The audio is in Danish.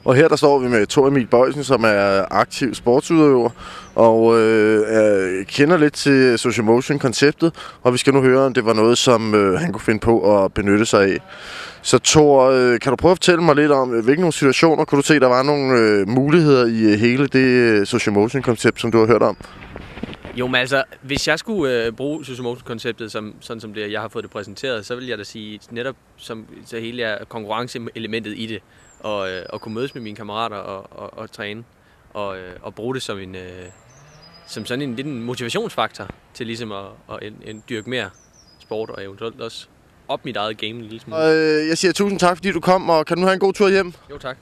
Og her der står vi med Thor Emil Boysen, som er aktiv sportsudøver og kender lidt til Social Motion-konceptet. Og vi skal nu høre, om det var noget, som han kunne finde på at benytte sig af. Så Thor, kan du prøve at fortælle mig lidt om, hvilke nogle situationer kunne du se, der var nogle muligheder i hele det Social Motion-koncept, som du har hørt om? Jo, men altså, hvis jeg skulle bruge Social Motion-konceptet, sådan som det, jeg har fået det præsenteret, så vil jeg da sige, netop som så hele konkurrenceelementet i det, og kunne mødes med mine kammerater og træne, og bruge det som sådan en lille motivationsfaktor til ligesom at dyrke mere sport, og eventuelt også op mit eget game en lille smule. Jeg siger tusind tak, fordi du kom, og kan du nu have en god tur hjem? Jo, tak.